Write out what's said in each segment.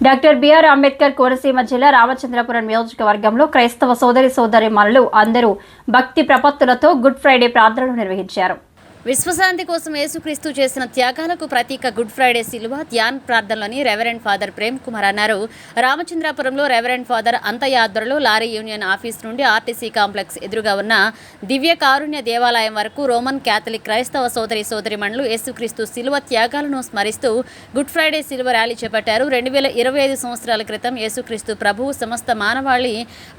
Doctor BR Ambedkar Konaseema జిల్లా రామచంద్రపురం నియోజకవర్గంలో క్రైస్తవ సోదరీమణులు అందరూ భక్తి ప్రపత్తులతో గుడ్ ఫ్రైడే ప్రార్థనలు నిర్వహించారు. విశ్వశాంతి కోసం యేసుక్రీస్తు చేసిన త్యాగాలకు ప్రతీక గుడ్ ఫ్రైడే శిలువ ధ్యాన్ ప్రార్థనలని రెవరెండ్ ఫాదర్ ప్రేమ్ కుమార్ అన్నారు. రామచంద్రాపురంలో రెవరెండ్ ఫాదర్ అంతయాద్రలో లారీ యూనియన్ ఆఫీస్ నుండి ఆర్టీసీ కాంప్లెక్స్ ఎదురుగా ఉన్న దివ్య కారుణ్య దేవాలయం వరకు రోమన్ క్యాథలిక్ క్రైస్తవ సోదరీమణులు యేసుక్రీస్తు శిలువ త్యాగాలను స్మరిస్తూ గుడ్ ఫ్రైడే శిలువ ర్యాలీ చేపట్టారు. 2025 సంవత్సరాల క్రితం యేసుక్రీస్తు ప్రభువు సమస్త మానవాళి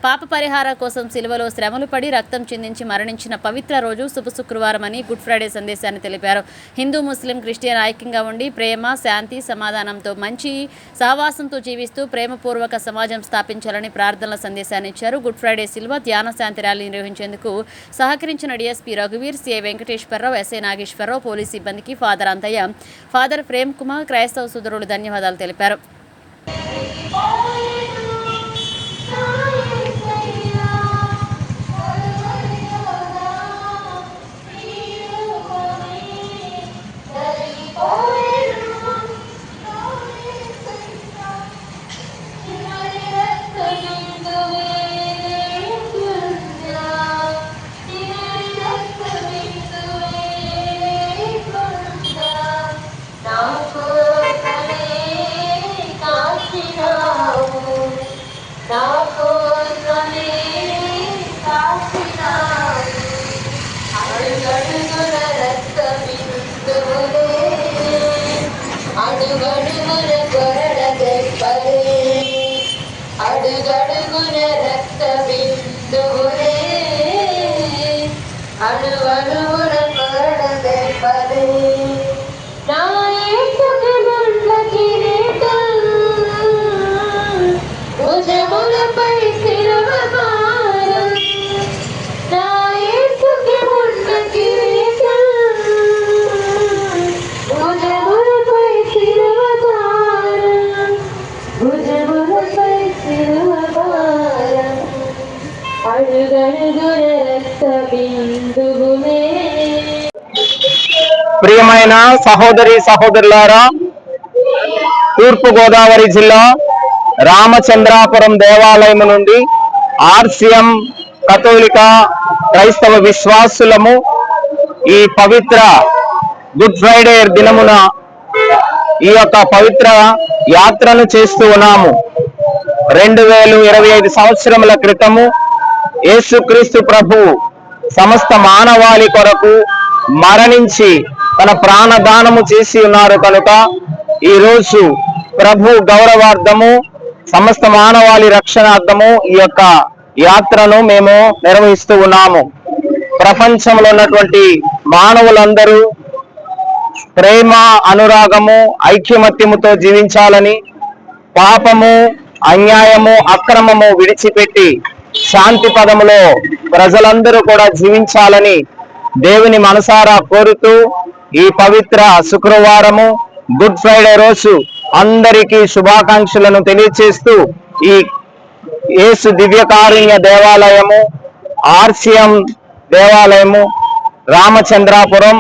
పాప పరిహార కోసం శిలువలో శ్రమలు పడి రక్తం చిందించి మరణించిన పవిత్ర రోజు శుభ శుక్రవారం అని గుడ్ ఫ్రైడే సందేశాన్ని తెలిపారు. హిందూ ముస్లిం క్రిస్టియన్ ఐక్యంగా ఉండి ప్రేమ శాంతి సమాధానంతో మంచి సహవాసంతో జీవిస్తూ ప్రేమపూర్వక సమాజం స్థాపించాలని ప్రార్థనల సందేశాన్ని ఇచ్చారు. గుడ్ ఫ్రైడే శిల్వ ధ్యాన శాంతి ర్యాలీ నిర్వహించేందుకు సహకరించిన డిఎస్పీ రఘువీర్, CI Venkateswararao, SI Nageswararao, police సిబ్బందికి ఫాదర్ అంతయ్య, ఫాదర్ ప్రేమ్ కుమార్, క్రైస్తవ సోదరులు ధన్యవాదాలు తెలిపారు. అడుగడుగున రక్త బిందువులే అడుగడుగున కొరడ దెబ్బలే నా యేసుకి ముండ్ల కిరీటం భుజములపై శిలువ భారం నా యేసుకి ముండ్ల కిరీటం భుజములపై శిలువ భారం భుజములపై శిలువ భారం అడుగడుగున రక్త బిందువులే. ప్రియమైన సహోదరులారా, తూర్పు గోదావరి జిల్లా రామచంద్రాపురం దేవాలయం నుండి ఆర్సిఎం కథోలిక క్రైస్తవ విశ్వాసులము ఈ పవిత్ర గుడ్ ఫ్రైడే దినమున ఈ యొక్క పవిత్ర యాత్రను చేస్తూ ఉన్నాము. 2025 సంవత్సరముల క్రితము యేసుక్రీస్తు ప్రభు సమస్త మానవాళి కొరకు మరణించి తన ప్రాణదానము చేసి ఉన్నారు కనుక ఈరోజు ప్రభు గౌరవార్థము సమస్త మానవాళి రక్షణార్థము ఈ యొక్క యాత్రను మేము నిర్వహిస్తూ ఉన్నాము. ప్రపంచంలో ఉన్నటువంటి మానవులందరూ ప్రేమ, అనురాగము, ఐక్యమత్యముతో జీవించాలని, పాపము, అన్యాయము, అక్రమము విడిచిపెట్టి శాంతి పదములో ప్రజలందరూ కూడా జీవించాలని దేవుని మనసారా కోరుతూ ఈ పవిత్ర శుక్రవారము గుడ్ ఫ్రైడే రోజు అందరికీ శుభాకాంక్షలను తెలియచేస్తూ ఈ యేసు దివ్యకారుణ్య దేవాలయము, ఆర్సిఎం దేవాలయము, రామచంద్రాపురం